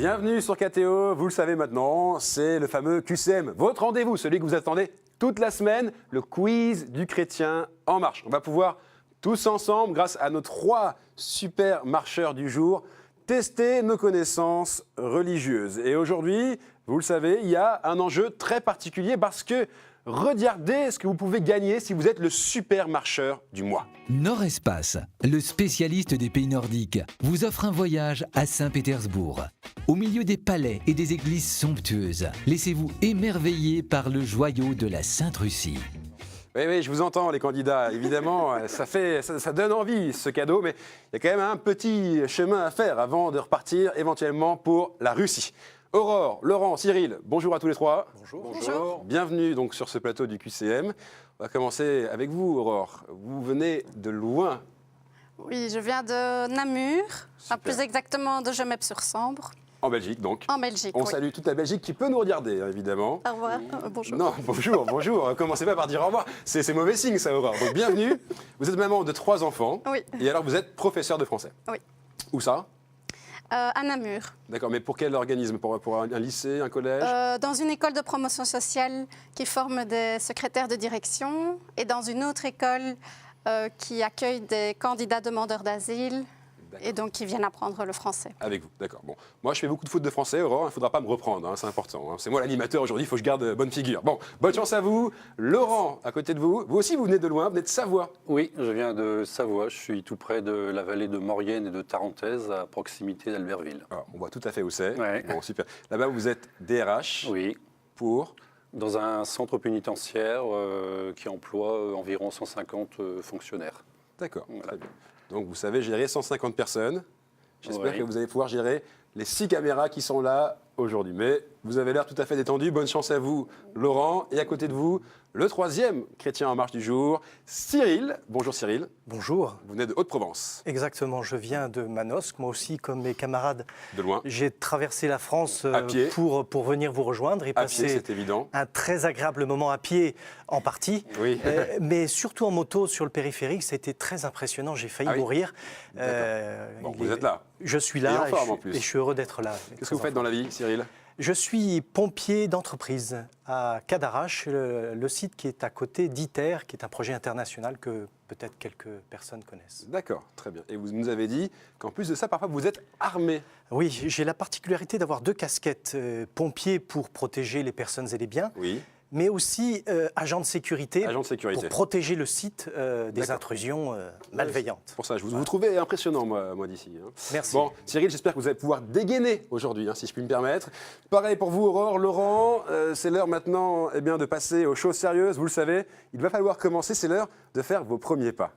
Bienvenue sur KTO, vous le savez maintenant, c'est le fameux QCM, votre rendez-vous, celui que vous attendez toute la semaine, le quiz du chrétien en marche. On va pouvoir tous ensemble, grâce à nos 3 super marcheurs du jour, tester nos connaissances religieuses. Et aujourd'hui, vous le savez, il y a un enjeu très particulier parce que regardez ce que vous pouvez gagner si vous êtes le super marcheur du mois. Nord-Espace, le spécialiste des pays nordiques, vous offre un voyage à Saint-Pétersbourg. Au milieu des palais et des églises somptueuses, laissez-vous émerveiller par le joyau de la Sainte-Russie. Oui, je vous entends les candidats, évidemment, ça donne envie ce cadeau, mais il y a quand même un petit chemin à faire avant de repartir éventuellement pour la Russie. Aurore, Laurent, Cyril, bonjour à tous les 3. Bonjour. Bienvenue donc sur ce plateau du QCM. On va commencer avec vous, Aurore. Vous venez de loin. Oui, je viens de Namur, plus exactement de Gemep-sur-Sambre. En Belgique, donc. En Belgique, On oui. salue toute la Belgique qui peut nous regarder, évidemment. Au revoir. Bonjour. Non, bonjour. Commencez pas par dire au revoir. C'est mauvais signe, ça, Aurore. Donc, bienvenue. Vous êtes maman de 3 enfants. Oui. Et alors, vous êtes professeur de français. Oui. Où ça? À Namur. D'accord, mais pour quel organisme? Pour un lycée, un collège? Dans une école de promotion sociale qui forme des secrétaires de direction et dans une autre école qui accueille des candidats demandeurs d'asile et donc qui viennent apprendre le français. Avec vous, d'accord. Bon, moi je fais beaucoup de foot de français, Aurore, il ne faudra pas me reprendre, hein, c'est important. Hein. C'est moi l'animateur aujourd'hui, il faut que je garde bonne figure. Bon, bonne chance à vous. Laurent, à côté de vous, vous aussi vous venez de loin, vous venez de Savoie. Oui, je viens de Savoie, je suis tout près de la vallée de Maurienne et de Tarentaise, à proximité d'Albertville. Alors, on voit tout à fait où c'est. Ouais. Bon, super. Là-bas vous êtes DRH Oui, pour... dans un centre pénitentiaire qui emploie environ 150 fonctionnaires. D'accord, Voilà. très bien. Donc vous savez gérer 150 personnes. J'espère Oui. que vous allez pouvoir gérer les 6 caméras qui sont là aujourd'hui. Mais vous avez l'air tout à fait détendu. Bonne chance à vous, Laurent. Et à côté de vous, le 3e chrétien en marche du jour, Cyril. Bonjour Cyril. Bonjour. Vous venez de Haute-Provence. Exactement, je viens de Manosque. Moi aussi, comme mes camarades, De loin. j'ai traversé la France À pied. pour venir vous rejoindre et À pied, passer c'est évident. un très agréable moment à pied en partie, Oui. mais surtout en moto sur le périphérique. C'était très impressionnant, j'ai failli Ah oui. mourir. Bon, vous êtes là. Je suis Et en là forme, en plus. et je suis heureux d'être là. Qu'est-ce que vous faites dans la vie, Cyril? Je suis pompier d'entreprise à Cadarache, le site qui est à côté d'ITER, qui est un projet international que peut-être quelques personnes connaissent. D'accord, très bien. Et vous nous avez dit qu'en plus de ça, parfois, vous êtes armé. Oui, j'ai la particularité d'avoir 2 casquettes, pompier pour protéger les personnes et les biens, Oui, mais aussi agent de sécurité, agent de sécurité. pour protéger le site des D'accord. intrusions malveillantes. Pour ça, je vous trouvez impressionnant, moi d'ici. Hein. Merci. Bon, Cyril, j'espère que vous allez pouvoir dégainer aujourd'hui, hein, si je puis me permettre. Pareil pour vous, Aurore, Laurent. C'est l'heure maintenant de passer aux choses sérieuses. Vous le savez, il va falloir commencer. C'est l'heure de faire vos premiers pas.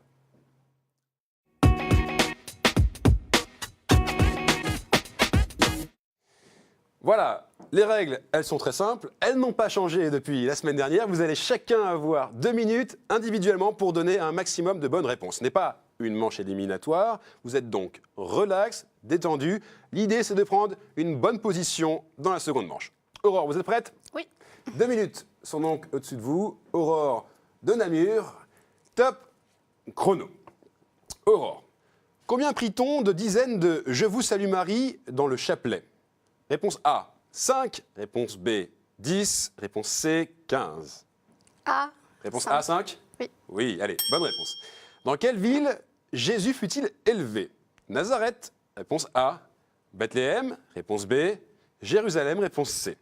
Voilà, les règles, elles sont très simples. Elles n'ont pas changé depuis la semaine dernière. Vous allez chacun avoir 2 minutes individuellement pour donner un maximum de bonnes réponses. Ce n'est pas une manche éliminatoire. Vous êtes donc relax, détendu. L'idée, c'est de prendre une bonne position dans la seconde manche. Aurore, vous êtes prête? Oui. 2 minutes sont donc au-dessus de vous. Aurore de Namur. Top chrono. Aurore, combien prit-on de dizaines de « Je vous salue Marie » dans le chapelet? Réponse A, 5. Réponse B, 10. Réponse C, 15. A. Réponse 5. A, 5? Oui. Oui, allez, bonne réponse. Dans quelle ville Jésus fut-il élevé? Nazareth. Réponse A. Bethléem. Réponse B. Jérusalem. Réponse C.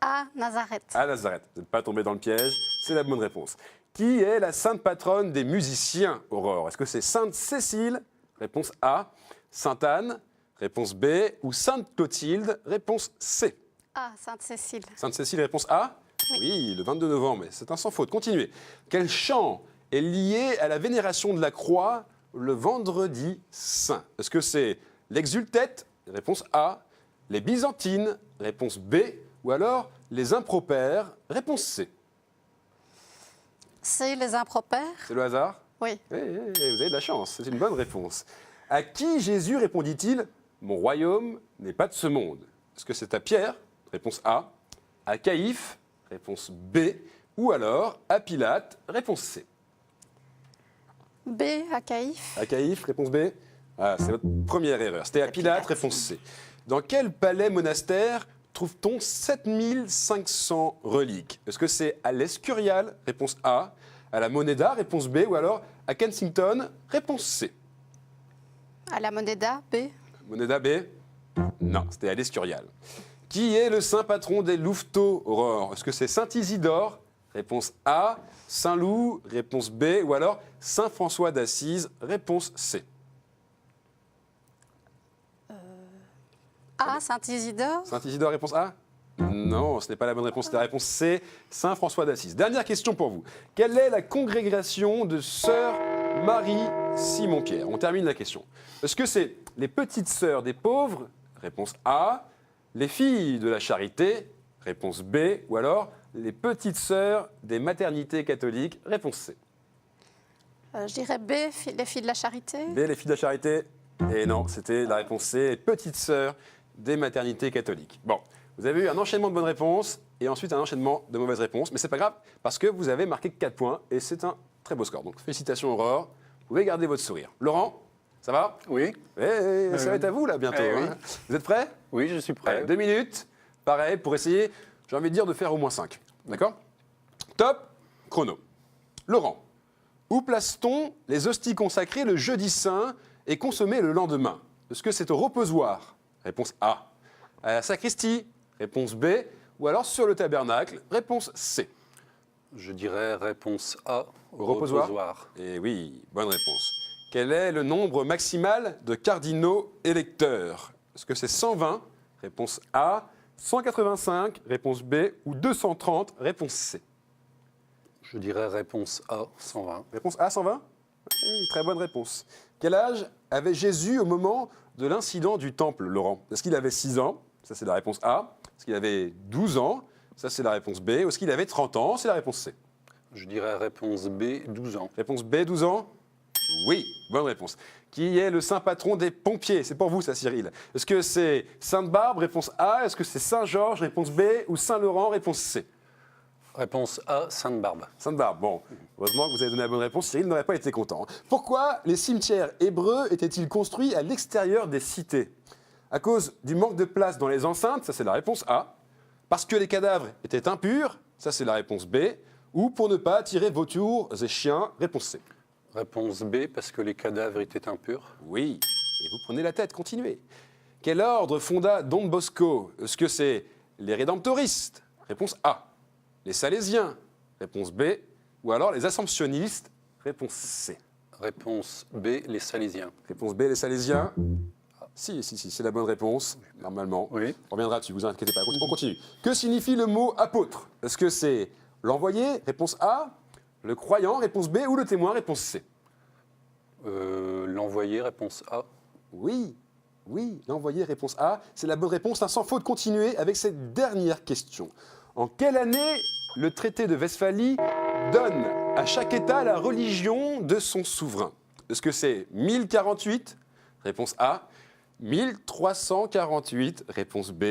A. Nazareth. À Nazareth. Vous n'êtes pas tombé dans le piège, c'est la bonne réponse. Qui est la sainte patronne des musiciens, Aurore? Est-ce que c'est Sainte Cécile? Réponse A. Sainte Anne? Réponse B. Ou Sainte Clotilde? Réponse C. A. Sainte-Cécile. Sainte Cécile, réponse A? Oui, le 22 novembre, mais c'est un sans faute. Continuez. Quel chant est lié à la vénération de la croix le vendredi saint? Est-ce que c'est l'exultète? Réponse A. Les byzantines? Réponse B. Ou alors les impropères? Réponse C. C. Les impropères. C'est le hasard? Oui. Vous avez de la chance, c'est une bonne réponse. À qui Jésus répondit-il: Mon royaume n'est pas de ce monde? Est-ce que c'est à Pierre? Réponse A. À Caïphe? Réponse B. Ou alors à Pilate? Réponse C. B. À Caïphe. À Caïphe? Réponse B. Ah, c'est votre première erreur. C'était à Pilate, réponse C. Dans quel palais monastère trouve-t-on 7500 reliques? Est-ce que c'est à l'Escurial? Réponse A. À la Moneda? Réponse B. Ou alors à Kensington? Réponse C. À la Moneda, B. Moneda B? Non, c'était à l'Escurial. Qui est le saint patron des louveteaux, Aurore? Est-ce que c'est Saint Isidore? Réponse A. Saint-Loup? Réponse B. Ou alors Saint François d'Assise? Réponse C. A, Saint-Isidore. Saint Isidore, réponse A? Non, ce n'est pas la bonne réponse. C'est la réponse C. Saint François d'Assise. Dernière question pour vous. Quelle est la congrégation de Sœur Marie-Simon-Pierre? On termine la question. Est-ce que c'est les petites sœurs des pauvres? Réponse A. Les filles de la charité? Réponse B. Ou alors les petites sœurs des maternités catholiques? Réponse C. Je dirais B, les filles de la charité. B, les filles de la charité? Et non, c'était la réponse C. Les petites sœurs des maternités catholiques. Bon, vous avez eu un enchaînement de bonnes réponses et ensuite un enchaînement de mauvaises réponses. Mais c'est pas grave parce que vous avez marqué 4 points et c'est un très beau score. Donc félicitations Aurore. Vous pouvez garder votre sourire. Laurent, ça va? Oui. Ça va être à vous là bientôt. Oui. Hein. Vous êtes prêts? Oui, je suis prêt. Allez, 2 minutes. Pareil, pour essayer, j'ai envie de dire, de faire au moins 5. D'accord? Top, chrono. Laurent, où place-t-on les hosties consacrées le jeudi saint et consommées le lendemain? Est-ce que c'est au reposoir? Réponse A. À la sacristie? Réponse B. Ou alors sur le tabernacle? Réponse C. Je dirais réponse A, Au reposoir? Et oui, bonne réponse. Quel est le nombre maximal de cardinaux électeurs? Est-ce que c'est 120? Réponse A. 185? Réponse B. Ou 230? Réponse C. Je dirais réponse A, 120. Réponse A, 120? Oui, très bonne réponse. Quel âge avait Jésus au moment de l'incident du temple, Laurent? Est-ce qu'il avait 6 ans? Ça, c'est la réponse A. Est-ce qu'il avait 12 ans? Ça, c'est la réponse B. Ou est-ce qu'il avait 30 ans? C'est la réponse C. Je dirais réponse B, 12 ans. Réponse B, 12 ans? Oui, bonne réponse. Qui est le saint patron des pompiers? C'est pour vous, ça, Cyril. Est-ce que c'est Sainte-Barbe? Réponse A. Est-ce que c'est Saint-Georges? Réponse B. Ou Saint-Laurent? Réponse C. Réponse A, Sainte-Barbe. Sainte-Barbe. Bon, heureusement que vous avez donné la bonne réponse. Cyril n'aurait pas été content. Pourquoi les cimetières hébreux étaient-ils construits à l'extérieur des cités? À cause du manque de place dans les enceintes, ça c'est la réponse A. Parce que les cadavres étaient impurs, ça c'est la réponse B. Ou pour ne pas attirer vautours et chiens, réponse C. Réponse B, parce que les cadavres étaient impurs. Oui, et vous prenez la tête, continuez. Quel ordre fonda Don Bosco? Est-ce que c'est les Rédemptoristes? Réponse A. Les Salésiens? Réponse B. Ou alors les Assomptionnistes? Réponse C. Réponse B, les Salésiens. Réponse B, les Salésiens? Si, c'est la bonne réponse, normalement. Oui. On reviendra dessus, vous inquiétez pas. On continue. Que signifie le mot apôtre? Est-ce que c'est l'envoyé? Réponse A. Le croyant? Réponse B. Ou le témoin? Réponse C. L'envoyé, réponse A. Oui, l'envoyé, réponse A. C'est la bonne réponse. Sans faute, continuer avec cette dernière question. En quelle année le traité de Westphalie donne à chaque État la religion de son souverain? Est-ce que c'est 1048? Réponse A. 1348? Réponse B.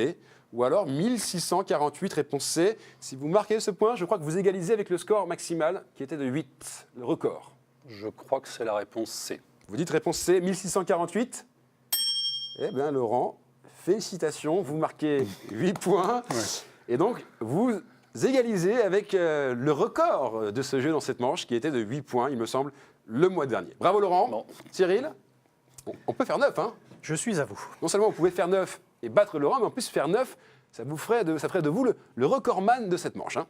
Ou alors 1648? Réponse C. Si vous marquez ce point, je crois que vous égalisez avec le score maximal qui était de 8, le record. Je crois que c'est la réponse C. Vous dites réponse C, 1648? Eh bien, Laurent, félicitations, vous marquez 8 points. Ouais. Et donc, vous égalisez avec le record de ce jeu dans cette manche, qui était de 8 points, il me semble, le mois dernier. Bravo, Laurent. Bon. Cyril, on peut faire 9, hein? Je suis à vous. Non seulement vous pouvez faire 9 et battre Laurent, mais en plus faire 9, ça ferait de vous le recordman de cette manche. Hein.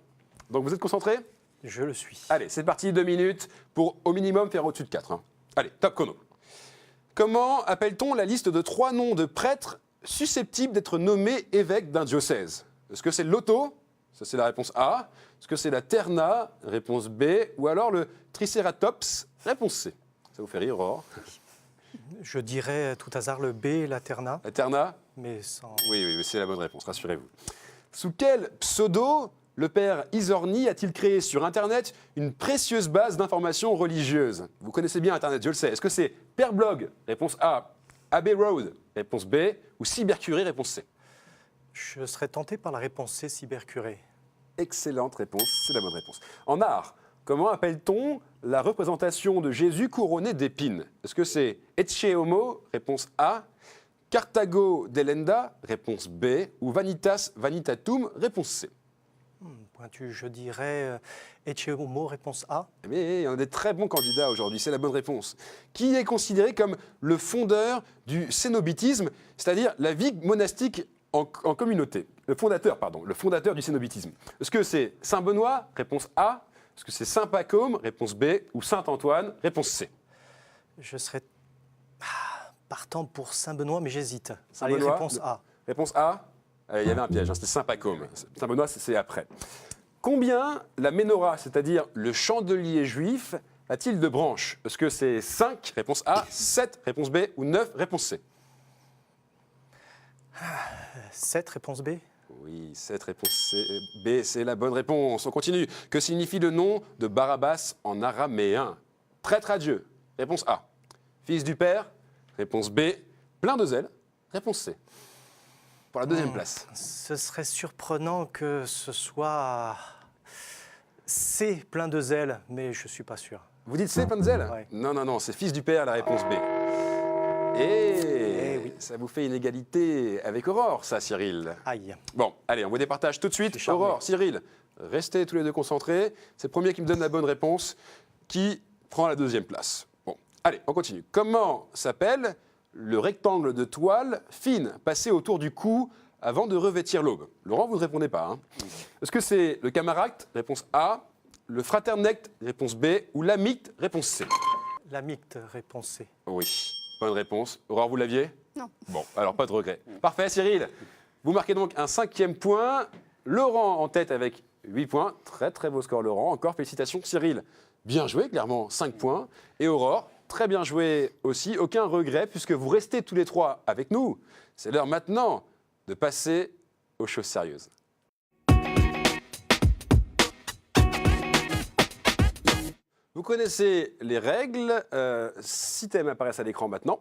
Donc, vous êtes concentrés? Je le suis. Allez, c'est parti, 2 minutes pour au minimum faire au-dessus de 4. Hein. Allez, top chrono. Comment appelle-t-on la liste de 3 noms de prêtres susceptibles d'être nommés évêques d'un diocèse? Est-ce que c'est l'Otto? Ça, c'est la réponse A. Est-ce que c'est la Terna? Réponse B. Ou alors le Triceratops? Réponse C. Ça vous fait rire, Aurore? Je dirais à tout hasard le B, la Terna, La Terna? mais sans... Oui, c'est la bonne réponse, rassurez-vous. Sous quel pseudo le père Isorni a-t-il créé sur Internet une précieuse base d'informations religieuses? Vous connaissez bien Internet, je le sais. Est-ce que c'est Père Blog? Réponse A. Abbey Road? Réponse B. Ou Cybercuré? Réponse C. Je serais tenté par la réponse C, cybercuré. Excellente réponse, c'est la bonne réponse. En art, comment appelle-t-on la représentation de Jésus couronné d'épines? Est-ce que c'est Ecce Homo? Réponse A. Carthago delenda, réponse B, ou Vanitas vanitatum, réponse C. Pointu, je dirais Ecce Homo, réponse A. Mais il y en a des très bons candidats aujourd'hui, c'est la bonne réponse. Qui est considéré comme le fondeur du cénobitisme, c'est-à-dire la vie monastique en communauté. Le fondateur du cénobitisme. Est-ce que c'est Saint Benoît, réponse A? Est-ce que c'est Saint Pacôme, réponse B, ou Saint Antoine, réponse C? Je serais partant pour Saint-Benoît, mais j'hésite. Saint Allez, Benoît, réponse A. Réponse A, il y avait un piège, hein, c'était Saint Pacôme. Saint Benoît, c'est après. Combien la menorah, c'est-à-dire le chandelier juif, a-t-il de branches? Est-ce que c'est 5, réponse A, 7, réponse B, ou 9, réponse C? 7, réponse B. Oui, 7, réponse C, B, c'est la bonne réponse. On continue. Que signifie le nom de Barabbas en araméen? Traître à Dieu, réponse A. Fils du Père, réponse B. Plein de zèle, réponse C. Pour la deuxième place. Ce serait surprenant que ce soit C, plein de zèle, mais je ne suis pas sûr. Vous dites C, plein de zèle? Ouais. Non, c'est Fils du Père, la réponse B. Et oui. ça vous fait une égalité avec Aurore, ça, Cyril. Aïe. Bon, allez, on vous départage tout de suite. C'est charmé. Aurore, Cyril, restez tous les deux concentrés. C'est le premier qui me donne la bonne réponse qui prend la deuxième place. Bon, allez, on continue. Comment s'appelle le rectangle de toile fine passé autour du cou avant de revêtir l'aube? Laurent, vous ne répondez pas. Hein. Est-ce que c'est le camaracte, réponse A, le fraternecte, réponse B, ou l'amicte, réponse C? L'amicte, réponse C. Oui, bonne réponse. Aurore, vous l'aviez? Non. Bon, alors pas de regret. Parfait, Cyril. Vous marquez donc un 5e point. Laurent en tête avec 8 points. Très, très beau score, Laurent. Encore félicitations, Cyril. Bien joué, clairement, 5 points. Et Aurore, très bien joué aussi. Aucun regret, puisque vous restez tous les trois avec nous. C'est l'heure maintenant de passer aux choses sérieuses. Vous connaissez les règles. 6 thèmes apparaissent à l'écran maintenant.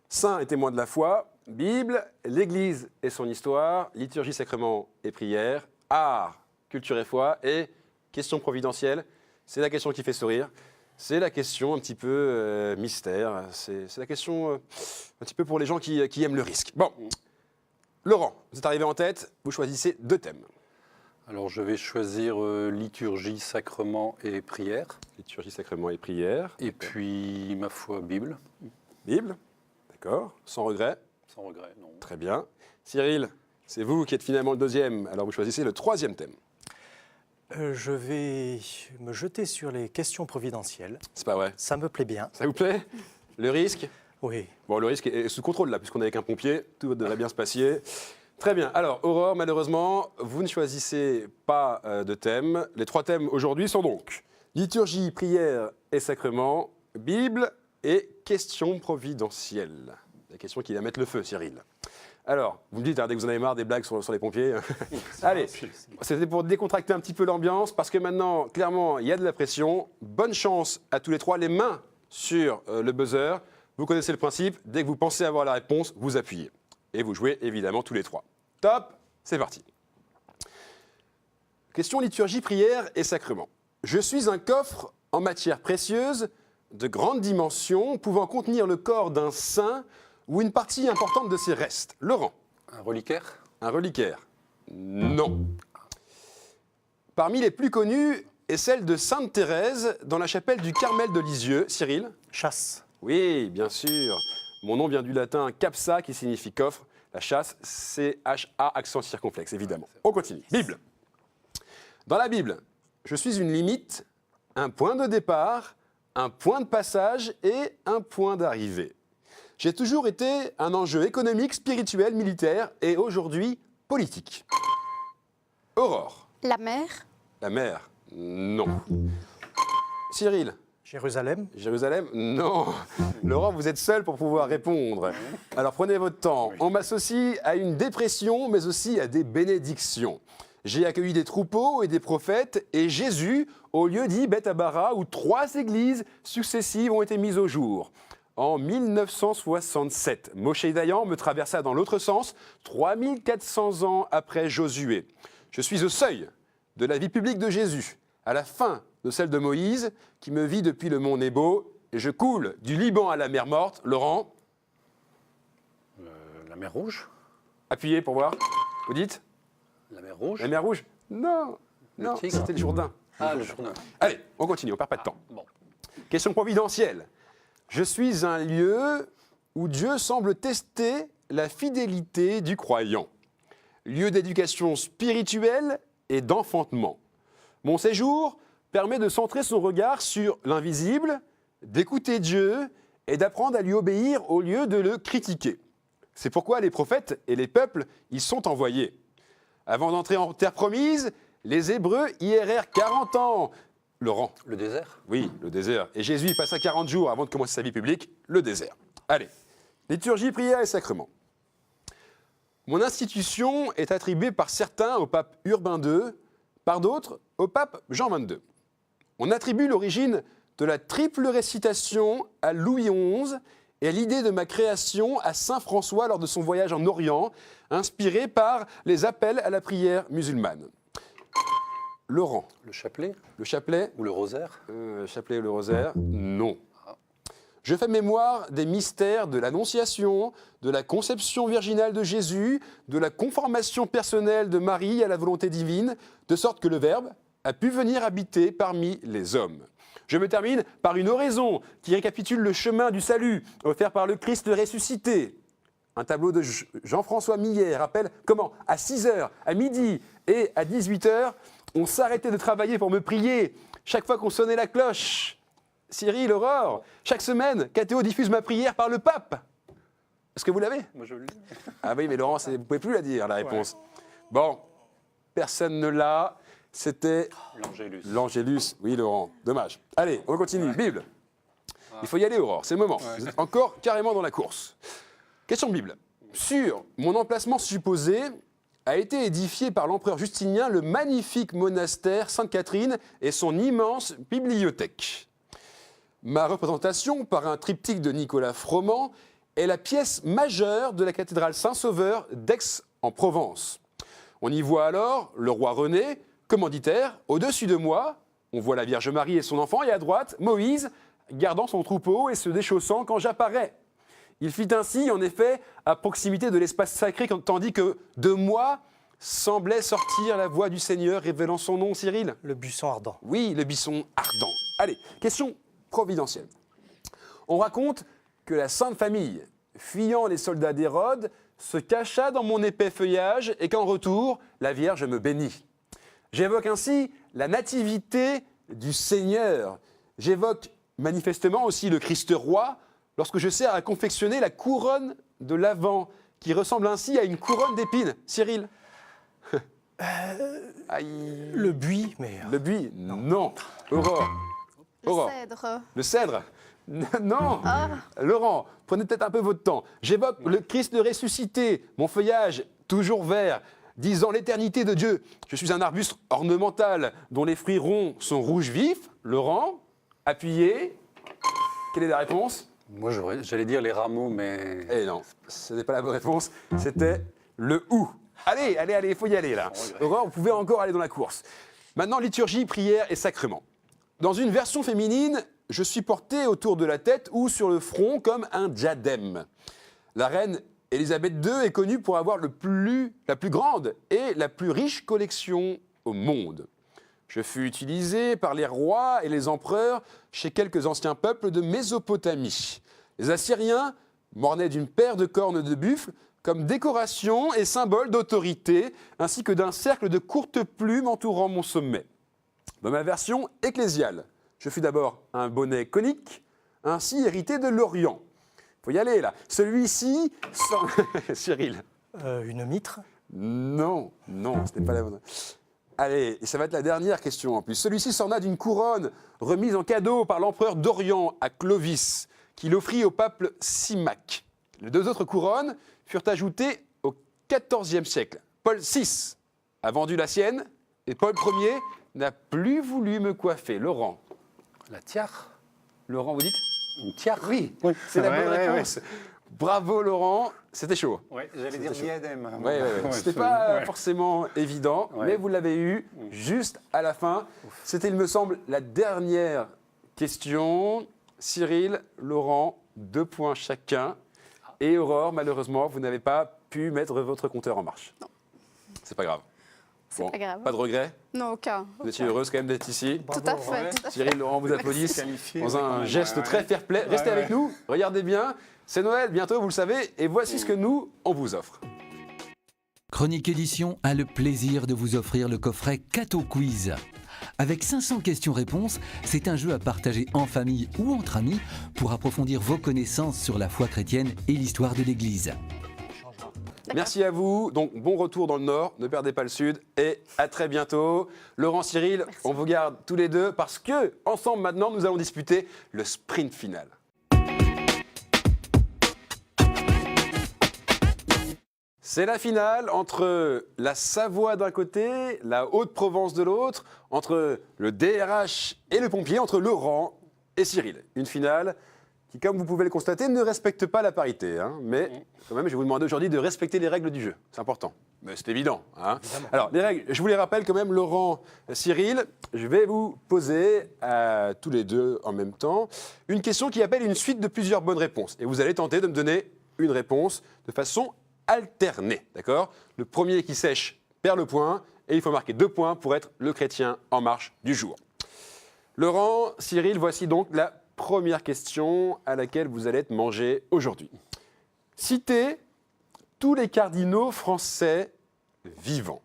Saints et témoins de la foi, Bible, l'Église et son histoire, liturgie, sacrement et prière, art, culture et foi, et question providentielle. C'est la question qui fait sourire. C'est la question un petit peu mystère. C'est la question un petit peu pour les gens qui aiment le risque. Bon, Laurent, vous êtes arrivé en tête. Vous choisissez 2 thèmes. Alors, je vais choisir liturgie, sacrement et prière. Liturgie, sacrement et prière. Et puis, ma foi, Bible. Bible, d'accord, sans regret. Sans regret, non. Très bien. Cyril, c'est vous qui êtes finalement le 2e. Alors vous choisissez le 3e thème. Je vais me jeter sur les questions providentielles. C'est pas vrai. Ça me plaît bien. Ça vous plaît? Le risque? Oui. Bon, le risque est sous contrôle là, puisqu'on est avec un pompier. Tout devrait bien se passer. Très bien. Alors, Aurore, malheureusement, vous ne choisissez pas de thème. Les 3 thèmes aujourd'hui sont donc liturgie, prière et sacrement, Bible et questions providentielles. La question qui va mettre le feu, Cyril. Alors, vous me dites, dès que vous en avez marre des blagues sur les pompiers. Allez, c'était pour décontracter un petit peu l'ambiance, parce que maintenant, clairement, il y a de la pression. Bonne chance à tous les 3. Les mains sur le buzzer. Vous connaissez le principe. Dès que vous pensez avoir la réponse, vous appuyez. Et vous jouez évidemment tous les 3. Top, c'est parti. Question liturgie, prière et sacrement. Je suis un coffre en matière précieuse de grande dimension, pouvant contenir le corps d'un saint ou une partie importante de ses restes. Laurent. Un reliquaire? Un reliquaire? Non. Parmi les plus connus est celle de Sainte Thérèse dans la chapelle du Carmel de Lisieux. Cyril? Chasse. Oui, bien sûr. Mon nom vient du latin capsa, qui signifie coffre. La chasse, C-H-A, accent circonflexe, évidemment. On continue. Bible. Dans la Bible, je suis une limite, un point de départ, un point de passage et un point d'arrivée. J'ai toujours été un enjeu économique, spirituel, militaire et aujourd'hui politique. Aurore. La mer, La mer? Non. Cyril. Jérusalem. Jérusalem? Non. Laurent, vous êtes seul pour pouvoir répondre. Alors prenez votre temps. On m'associe à une dépression, mais aussi à des bénédictions. J'ai accueilli des troupeaux et des prophètes, et Jésus, au lieu dit Bethabara, où 3 églises successives ont été mises au jour. En 1967, Moshe Dayan me traversa dans l'autre sens, 3400 ans après Josué. Je suis au seuil de la vie publique de Jésus, à la fin de celle de Moïse, qui me vit depuis le mont Nebo, et je coule du Liban à la mer Morte. Laurent? La mer Rouge. Appuyez pour voir. Vous dites La mer Rouge. la mer Rouge? Non, non, Tigre. c'était le Jourdain. Ah, le Jourdain. Allez, on continue, on perd pas de temps. Bon. Question providentielle. Je suis un lieu où Dieu semble tester la fidélité du croyant. Lieu d'éducation spirituelle et d'enfantement. Mon séjour permet de centrer son regard sur l'invisible, d'écouter Dieu et d'apprendre à lui obéir au lieu de le critiquer. C'est pourquoi les prophètes et les peuples y sont envoyés. Avant d'entrer en terre promise, les Hébreux y errèrent 40 ans. Laurent. Le désert. Oui, le désert. Et Jésus y passa 40 jours avant de commencer sa vie publique, le désert. Allez, liturgie, prière et sacrement. Mon institution est attribuée par certains au pape Urbain II, par d'autres au pape Jean XXII. On attribue l'origine de la triple récitation à Louis XI et à l'idée de ma création à Saint François lors de son voyage en Orient, inspiré par les appels à la prière musulmane. Laurent. Le chapelet. Le chapelet. Ou le rosaire. Chapelet ou le rosaire, non. Je fais mémoire des mystères de l'Annonciation, de la conception virginale de Jésus, de la conformation personnelle de Marie à la volonté divine, de sorte que le Verbe a pu venir habiter parmi les hommes. Je me termine par une oraison qui récapitule le chemin du salut offert par le Christ ressuscité. Un tableau de Jean-François Millet rappelle comment, à 6h, à midi et à 18h, on s'arrêtait de travailler pour me prier chaque fois qu'on sonnait la cloche. Cyril, Aurore, chaque semaine, KTO diffuse ma prière par le pape. Est-ce que vous l'avez? Moi, je l'ai. Ah oui, mais Laurent, vous ne pouvez plus la dire, la réponse. Bon, personne ne l'a. C'était L'Angélus. l'Angélus. Oui, Laurent, dommage. Allez, on continue. Bible. Il faut y aller, Aurore, c'est le moment. Vous êtes encore carrément dans la course. Question de Bible. Sur mon emplacement supposé a été édifié par l'empereur Justinien le magnifique monastère Sainte-Catherine et son immense bibliothèque. Ma représentation par un triptyque de Nicolas Froment est la pièce majeure de la cathédrale Saint-Sauveur d'Aix-en-Provence. On y voit alors le roi René, commanditaire. Au-dessus de moi, on voit la Vierge Marie et son enfant, et à droite, Moïse, gardant son troupeau et se déchaussant quand j'apparais. Il fit ainsi, en effet, à proximité de l'espace sacré, tandis que de moi semblait sortir la voix du Seigneur révélant son nom, Cyril. Le buisson ardent. Oui, le buisson ardent. Allez, question providentielle. On raconte que la Sainte Famille, fuyant les soldats d'Hérode, se cacha dans mon épais feuillage et qu'en retour, la Vierge me bénit. J'évoque ainsi la nativité du Seigneur. J'évoque manifestement aussi le Christ roi lorsque je sers à confectionner la couronne de l'Avent, qui ressemble ainsi à une couronne d'épines. Cyril. Aïe. Le buis, mais... Le buis. Non. Aurore. Le Aurore. cèdre. Le cèdre. Non. Ah. Laurent, prenez peut-être un peu votre temps. J'évoque le Christ ressuscité, mon feuillage toujours vert, disant l'éternité de Dieu. Je suis un arbuste ornemental dont les fruits ronds sont rouges vifs. Laurent, appuyez. Quelle est la réponse? Moi, j'allais dire les rameaux, mais... Eh non, ce n'est pas la bonne réponse. C'était le ou. Allez, il faut y aller là. Aurore, vous pouvez encore aller dans la course. Maintenant, liturgie, prière et sacrement. Dans une version féminine, je suis porté autour de la tête ou sur le front comme un diadème. La reine Élisabeth II est connue pour avoir la plus grande et la plus riche collection au monde. Je fus utilisé par les rois et les empereurs chez quelques anciens peuples de Mésopotamie. Les Assyriens m'ornaient d'une paire de cornes de buffle comme décoration et symbole d'autorité, ainsi que d'un cercle de courtes plumes entourant mon sommet. Dans ma version ecclésiale, je fus d'abord un bonnet conique, ainsi hérité de l'Orient. Faut y aller là. Celui-ci, Cyril. Une mitre. Non, ce n'est pas la bonne. Allez, et ça va être la dernière question en plus. Celui-ci s'orna d'une couronne remise en cadeau par l'empereur d'Orient à Clovis, qui l'offrit au pape Symmach. Les deux autres couronnes furent ajoutées au XIVe siècle. Paul VI a vendu la sienne et Paul Ier n'a plus voulu me coiffer. Laurent. La tiare. Laurent, vous dites? Une tiare. Oui, c'est la bonne réponse. Bravo Laurent, c'était chaud. Oui, j'allais dire diadème. Ouais. C'était pas forcément évident, mais vous l'avez eu juste à la fin. C'était, il me semble, la dernière question. Cyril, Laurent, 2 points chacun. Et Aurore, malheureusement, vous n'avez pas pu mettre votre compteur en marche. Non. C'est pas grave. C'est pas grave. Pas de regret. Non, aucun. Vous étiez heureuse quand même d'être ici. Tout à fait. Tout à fait. Cyril, Laurent vous applaudissent Qualifié, dans ouais, quand un même, geste ouais, très ouais. fair-play. Restez Ouais, avec ouais. nous, regardez bien. C'est Noël bientôt, vous le savez, et voici ce que nous, on vous offre. Chronique Édition a le plaisir de vous offrir le coffret Cato Quiz. Avec 500 questions-réponses, c'est un jeu à partager en famille ou entre amis pour approfondir vos connaissances sur la foi chrétienne et l'histoire de l'Église. Merci à vous. Donc, bon retour dans le Nord, ne perdez pas le Sud et à très bientôt. Laurent, Cyril, on vous garde tous les deux parce que, ensemble maintenant, nous allons disputer le sprint final. C'est la finale entre la Savoie d'un côté, la Haute-Provence de l'autre, entre le DRH et le pompier, entre Laurent et Cyril. Une finale qui, comme vous pouvez le constater, ne respecte pas la parité. Hein, mais quand même, je vais vous demander aujourd'hui de respecter les règles du jeu. C'est important. Mais c'est évident. Hein. Alors, les règles, je vous les rappelle quand même, Laurent, Cyril. Je vais vous poser à tous les deux en même temps une question qui appelle une suite de plusieurs bonnes réponses. Et vous allez tenter de me donner une réponse de façon alternée. D'accord ? Le premier qui sèche perd le point. Et il faut marquer 2 points pour être le chrétien en marche du jour. Laurent, Cyril, voici donc la première question à laquelle vous allez être mangé aujourd'hui. Citez tous les cardinaux français vivants.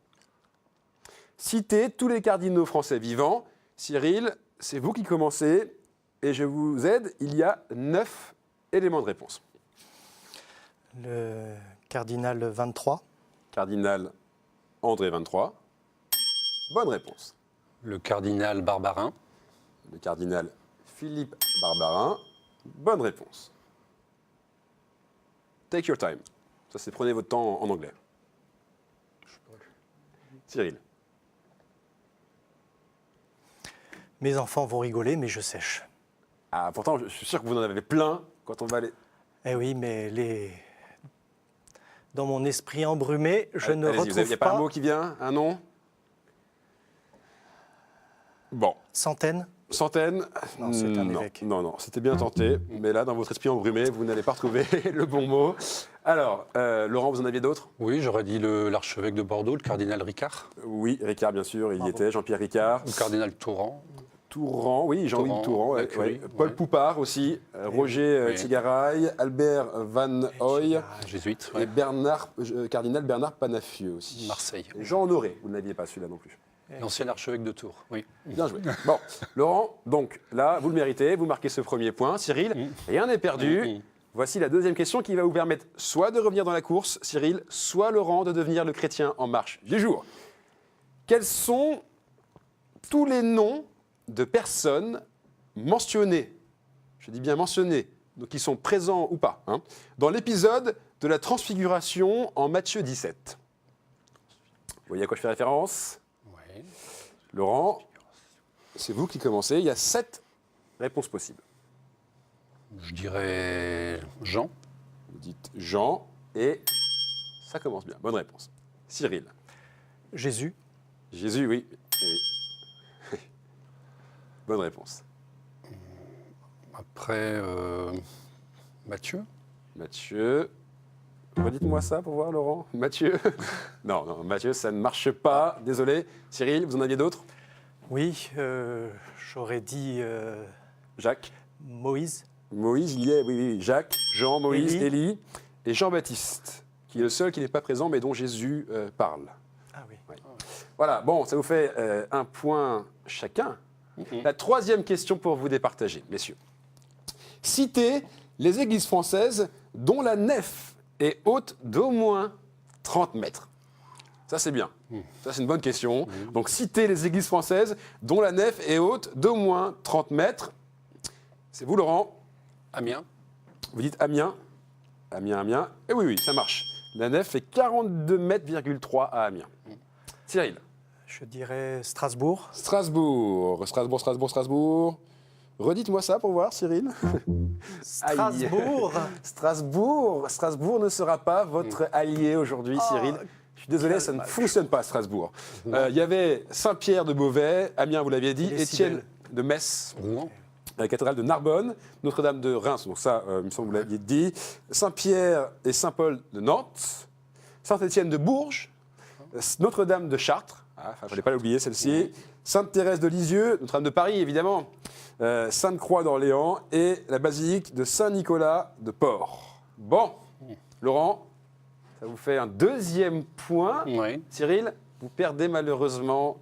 Citez tous les cardinaux français vivants. Cyril, c'est vous qui commencez et je vous aide. Il y a 9 éléments de réponse. Le cardinal 23. Cardinal André 23. Bonne réponse. Le cardinal Barbarin. Le cardinal Philippe Barbarin. Bonne réponse. Take your time. Ça, c'est prenez votre temps en anglais. Cyril. Mes enfants vont rigoler, mais je sèche. Ah, pourtant, je suis sûr que vous en avez plein quand on va aller. Eh oui, mais dans mon esprit embrumé, je ne Allez-y, il n'y retrouve a pas pas un mot qui vient, un nom? Bon. centaines. Centaines? Non, c'est un évêque. Non, c'était bien tenté. Mais là, dans votre esprit embrumé, vous n'allez pas retrouver le bon mot. Alors, Laurent, vous en aviez d'autres? Oui, j'aurais dit l'archevêque de Bordeaux, le cardinal Ricard. Oui, Ricard, bien sûr, il y Bravo. était, Jean-Pierre Ricard. Le cardinal Touran. Touran, oui, Jean-Louis Touran. la ouais, Curie, ouais. Paul ouais. Poupard aussi, Roger Oui. Tigaraï, Albert Van Hoy Jésuite, et cardinal Bernard Panafieux aussi. Marseille. Et Jean Honoré, vous n'aviez pas celui-là non plus. L'ancien archevêque de Tours, oui. Bien joué. Bon, Laurent, donc là, vous le méritez, vous marquez ce premier point. Cyril, rien n'est perdu. Voici la deuxième question qui va vous permettre soit de revenir dans la course, Cyril, soit Laurent de devenir le chrétien en marche du jour. Quels sont tous les noms de personnes mentionnées, je dis bien mentionnées, donc qui sont présents ou pas, hein, dans l'épisode de la Transfiguration en Matthieu 17? Vous voyez à quoi je fais référence? Ouais. Laurent, c'est vous qui commencez. Il y a 7 réponses possibles. Je dirais Jean. Vous dites Jean et ça commence bien. Bonne réponse. Cyril. Jésus. Jésus, oui. Eh oui. Bonne réponse. Après, Matthieu. Mathieu. Redites-moi ça pour voir, Laurent. Mathieu. Non, Mathieu, ça ne marche pas. Désolé. Cyril, vous en aviez d'autres? Oui, j'aurais dit Jacques. Moïse. Moïse, il y est, oui. Jacques, Jean, Moïse, Élie. Élie et Jean-Baptiste, qui est le seul qui n'est pas présent, mais dont Jésus parle. Ah oui. Voilà, bon, ça vous fait 1 point chacun. La troisième question pour vous départager, messieurs. Citez les églises françaises dont la nef est haute d'au moins 30 mètres. Ça, c'est bien. Ça, c'est une bonne question. Donc, citez les églises françaises dont la nef est haute d'au moins 30 mètres. C'est vous, Laurent. Amiens. Vous dites Amiens. Amiens. Et oui, ça marche. La nef fait 42,3 mètres à Amiens. Cyril. Je dirais Strasbourg. Strasbourg. Redites-moi ça pour voir, Cyril. Strasbourg. Strasbourg ne sera pas votre allié aujourd'hui, Cyril. Je suis désolé, ça ne fonctionne pas, Strasbourg. Il y avait Saint-Pierre de Beauvais, Amiens, vous l'aviez dit, Les Étienne Cybèles. de Metz, Rouen. la cathédrale de Narbonne, Notre-Dame de Reims, donc ça, il me semble que vous l'aviez dit, Saint-Pierre et Saint-Paul de Nantes, Saint-Étienne de Bourges, Notre-Dame de Chartres, il ne fallait pas l'oublier celle-ci, Sainte-Thérèse de Lisieux, Notre-Dame de Paris évidemment, Sainte-Croix d'Orléans et la basilique de Saint-Nicolas de Port. Bon, Laurent, ça vous fait un 2e point. Oui. Cyril, vous perdez malheureusement.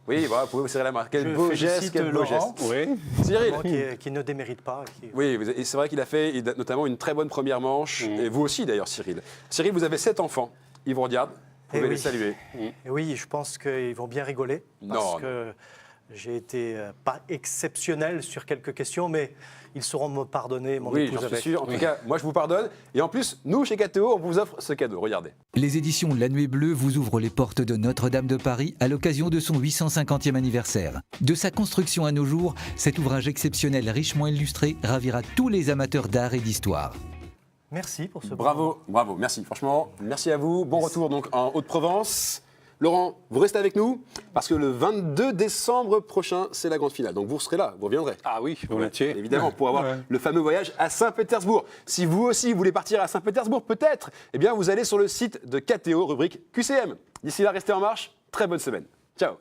Oui, voilà, vous pouvez vous serrer la main. Quel Je beau félicite geste, quel beau Laurent. geste. Oui. Cyril, Qui ne démérite pas. oui, et c'est vrai qu'il a fait notamment une très bonne première manche, et vous aussi d'ailleurs, Cyril. Cyril, vous avez 7 enfants, ils vous regardent, vous pouvez les saluer. Et oui, je pense qu'ils vont bien rigoler. Parce Non, que j'ai été pas exceptionnel sur quelques questions, mais ils sauront me pardonner, mon Oui, épouse j'en suis avec. sûr. En tout cas, moi je vous pardonne. Et en plus, nous, chez KTO, on vous offre ce cadeau. Regardez. Les éditions La Nuée Bleue vous ouvrent les portes de Notre-Dame de Paris à l'occasion de son 850e anniversaire. De sa construction à nos jours, cet ouvrage exceptionnel richement illustré ravira tous les amateurs d'art et d'histoire. Merci pour ce Bravo, bravo, merci. Franchement, merci à vous. Bon retour donc en Haute-Provence. Laurent, vous restez avec nous parce que le 22 décembre prochain, c'est la grande finale. Donc vous serez là, vous reviendrez. Ah oui, volontiers. Évidemment, pour avoir le fameux voyage à Saint-Pétersbourg. Si vous aussi voulez partir à Saint-Pétersbourg, peut-être, eh bien vous allez sur le site de KTO, rubrique QCM. D'ici là, restez en marche. Très bonne semaine. Ciao.